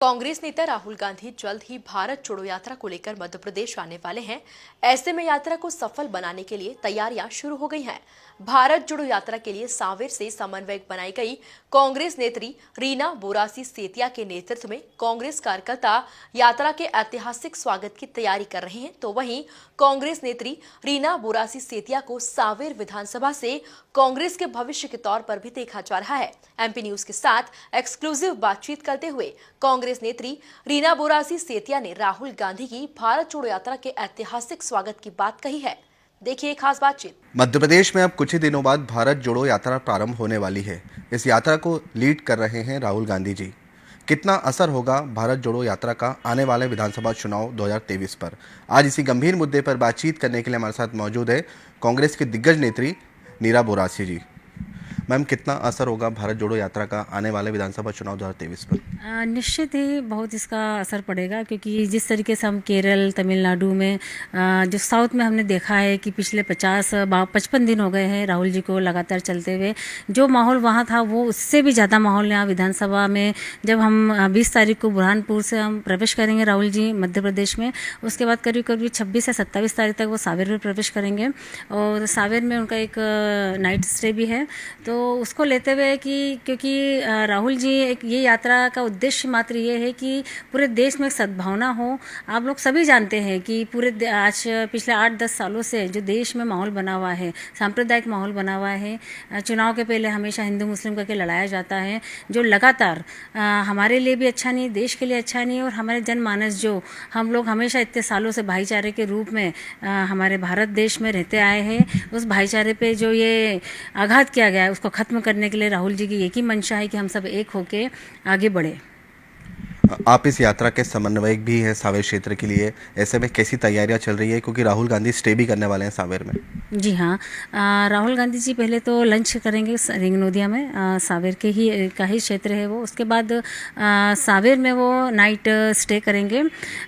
कांग्रेस नेता राहुल गांधी जल्द ही भारत जोड़ो यात्रा को लेकर मध्य प्रदेश आने वाले हैं। ऐसे में यात्रा को सफल बनाने के लिए तैयारियां शुरू हो गई हैं। भारत जोड़ो यात्रा के लिए सांवेर से समन्वयक बनाई गई कांग्रेस नेत्री रीना बोरासी सेतिया के नेतृत्व में कांग्रेस कार्यकर्ता यात्रा के ऐतिहासिक स्वागत की तैयारी कर रहे हैं। तो वहीं कांग्रेस नेत्री रीना बोरासी सेतिया को सांवेर विधानसभा से कांग्रेस के भविष्य के तौर पर भी देखा जा रहा है। एमपी न्यूज के साथ एक्सक्लूसिव बातचीत करते हुए कांग्रेस नेत्री रीना बोरासी सेतिया ने राहुल गांधी की भारत जोड़ो यात्रा के ऐतिहासिक स्वागत की बात कही है। देखिए खास बातचीत। मध्य प्रदेश में अब कुछ ही दिनों बाद भारत जोड़ो यात्रा प्रारंभ होने वाली है। इस यात्रा को लीड कर रहे हैं राहुल गांधी जी। कितना असर होगा भारत जोड़ो यात्रा का आने वाले विधानसभा चुनाव 2023 पर? आज इसी गंभीर मुद्दे पर बातचीत करने के लिए हमारे साथ मौजूद है कांग्रेस की दिग्गज नेत्री रीना बोरासी जी। मैम, कितना असर होगा भारत जोड़ो यात्रा का आने वाले विधानसभा चुनाव 2023 पर? निश्चित ही बहुत इसका असर पड़ेगा, क्योंकि जिस तरीके से हम केरल, तमिलनाडु में, जो साउथ में हमने देखा है कि पिछले 55 दिन हो गए हैं राहुल जी को लगातार चलते हुए। जो माहौल वहाँ था वो उससे भी ज़्यादा माहौल यहाँ विधानसभा में जब हम 20 तारीख को बुरहानपुर से हम प्रवेश करेंगे राहुल जी मध्य प्रदेश में, उसके बाद करीब करीब 26 से 27 तारीख तक वो सांवेर में प्रवेश करेंगे और सांवेर में उनका एक नाइट स्टे भी है। तो उसको लेते हुए कि क्योंकि राहुल जी ये यात्रा का उद्देश्य मात्र ये है कि पूरे देश में सद्भावना हो। आप लोग सभी जानते हैं कि आज पिछले 8-10 सालों से जो देश में माहौल बना हुआ है, सांप्रदायिक माहौल बना हुआ है, चुनाव के पहले हमेशा हिंदू मुस्लिम करके लड़ाया जाता है, जो लगातार हमारे लिए भी अच्छा नहीं, देश के लिए अच्छा नहीं। और हमारे जनमानस जो हम लोग हमेशा इतने सालों से भाईचारे के रूप में हमारे भारत देश में रहते आए हैं, उस भाईचारे पे जो ये आघात किया गया है उसको ख़त्म करने के लिए राहुल जी की एक ही मंशा है कि हम सब एक होके आगे बढ़े। आप इस यात्रा के समन्वयक भी हैं सांवेर क्षेत्र के लिए। ऐसे में कैसी तैयारियां चल रही है, क्योंकि राहुल गांधी स्टे भी करने वाले हैं सांवेर में? जी हाँ, राहुल गांधी जी पहले तो लंच करेंगे रिंग नोदिया में, सांवेर के ही का ही क्षेत्र है वो। उसके बाद सांवेर में वो नाइट स्टे करेंगे।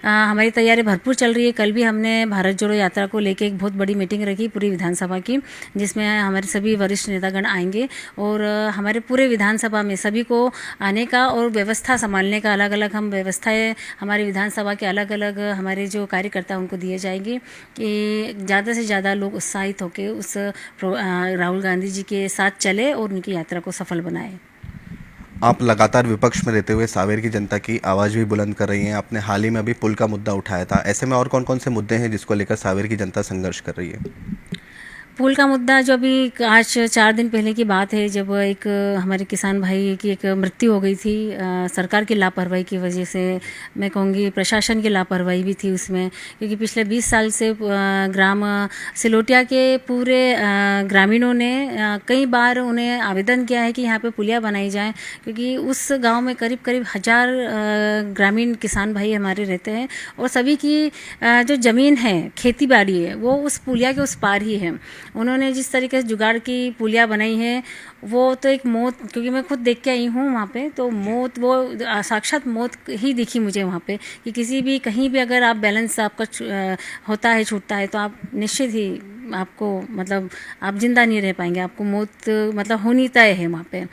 हमारी तैयारी भरपूर चल रही है। कल भी हमने भारत जोड़ो यात्रा को लेके एक बहुत बड़ी मीटिंग रखी पूरी विधानसभा की, जिसमें हमारे सभी वरिष्ठ नेतागण आएंगे और हमारे पूरे विधानसभा में सभी को आने का और व्यवस्था संभालने का अलग अलग हम व्यवस्थाएं हमारी विधानसभा के अलग अलग हमारे जो कार्यकर्ता उनको दिए जाएंगे कि ज़्यादा से ज़्यादा लोग उत्साहित होकर उस राहुल गांधी जी के साथ चले और उनकी यात्रा को सफल बनाए। आप लगातार विपक्ष में रहते हुए सांवेर की जनता की आवाज़ भी बुलंद कर रही हैं। आपने हाल ही में अभी पुल का मुद्दा उठाया था। ऐसे में और कौन कौन से मुद्दे हैं जिसको लेकर सांवेर की जनता संघर्ष कर रही है? पुल का मुद्दा जो अभी आज 4 दिन पहले की बात है, जब एक हमारे किसान भाई की एक मृत्यु हो गई थी सरकार की लापरवाही की वजह से। मैं कहूँगी प्रशासन की लापरवाही भी थी उसमें, क्योंकि पिछले 20 साल से ग्राम सिलोटिया के पूरे ग्रामीणों ने कई बार उन्हें आवेदन किया है कि यहाँ पे पुलिया बनाई जाए, क्योंकि उस गांव में करीब करीब 1000 ग्रामीण किसान भाई हमारे रहते हैं और सभी की जो ज़मीन है, खेती बाड़ी है, वो उस पुलिया के उस पार ही है। उन्होंने जिस तरीके से जुगाड़ की पुलिया बनाई है वो तो एक मौत, क्योंकि मैं खुद देख के आई हूँ वहाँ पे, तो मौत वो साक्षात मौत ही दिखी मुझे वहाँ पे कि किसी भी कहीं भी अगर आप बैलेंस आपका होता है, छूटता है, तो आप निश्चित ही आपको मतलब आप जिंदा नहीं रह पाएंगे, आपको मौत मतलब होनी तय है वहाँ पे।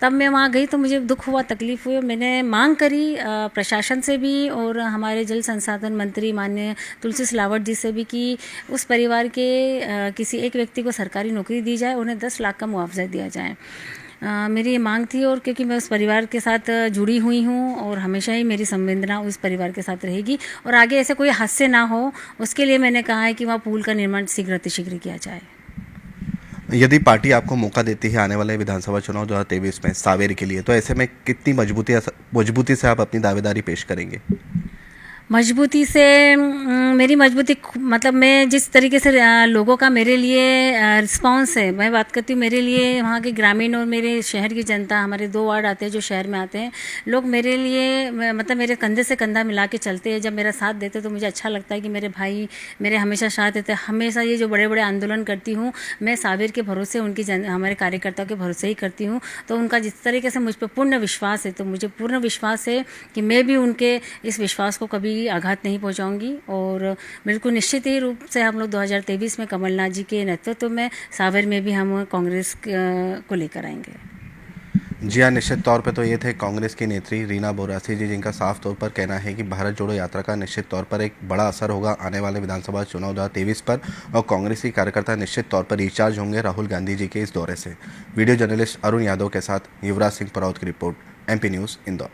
तब मैं वहाँ गई तो मुझे दुख हुआ, तकलीफ़ हुई। मैंने मांग करी प्रशासन से भी और हमारे जल संसाधन मंत्री माननीय तुलसी सिलावट जी से भी कि उस परिवार के किसी एक व्यक्ति को सरकारी नौकरी दी जाए, उन्हें 10 लाख का मुआवजा दिया जाए। मेरी ये मांग थी और क्योंकि मैं उस परिवार के साथ जुड़ी हुई हूँ और हमेशा ही मेरी संवेदना उस परिवार के साथ रहेगी और आगे ऐसे कोई हादसे ना हो, उसके लिए मैंने कहा है कि वहाँ पुल का निर्माण शीघ्र किया जाए। यदि पार्टी आपको मौका देती है आने वाले विधानसभा चुनाव 2023 में सांवेर के लिए, तो ऐसे में कितनी मजबूती से आप अपनी दावेदारी पेश करेंगे? मजबूती से मेरी मजबूती मतलब मैं जिस तरीके से लोगों का मेरे लिए रिस्पांस है, मैं बात करती हूँ मेरे लिए वहाँ के ग्रामीण और मेरे शहर की जनता, हमारे 2 वार्ड आते हैं जो शहर में आते हैं, लोग मेरे लिए मतलब मेरे कंधे से कंधा मिला के चलते हैं। जब मेरा साथ देते तो मुझे अच्छा लगता है कि मेरे भाई मेरे हमेशा साथ देते हैं। हमेशा ये जो बड़े बड़े आंदोलन करती हूँ मैं सांवेर के भरोसे, उनकी हमारे कार्यकर्ताओं के भरोसे ही करती हूँ। तो उनका जिस तरीके से मुझ पर पूर्ण विश्वास है, तो मुझे पूर्ण विश्वास है कि मैं भी उनके इस विश्वास को कभी आघात नहीं पहुंचाऊंगी और बिल्कुल निश्चित ही रूप से हम लोग 2023 में कमलनाथ जी के नेतृत्व में सांवेर में भी हम कांग्रेस को लेकर आएंगे। जी हाँ, निश्चित तौर पे तो ये थे कांग्रेस की नेत्री रीना बोरासी जी, जिनका साफ तौर पर कहना है कि भारत जोड़ो यात्रा का निश्चित तौर पर एक बड़ा असर होगा आने वाले विधानसभा चुनाव 2023 पर, और कांग्रेसी कार्यकर्ता निश्चित तौर पर रिचार्ज होंगे राहुल गांधी जी के इस दौरे से। वीडियो जर्नलिस्ट अरुण यादव के साथ युवराज सिंह पराउत की रिपोर्ट, MP न्यूज़, इंदौर।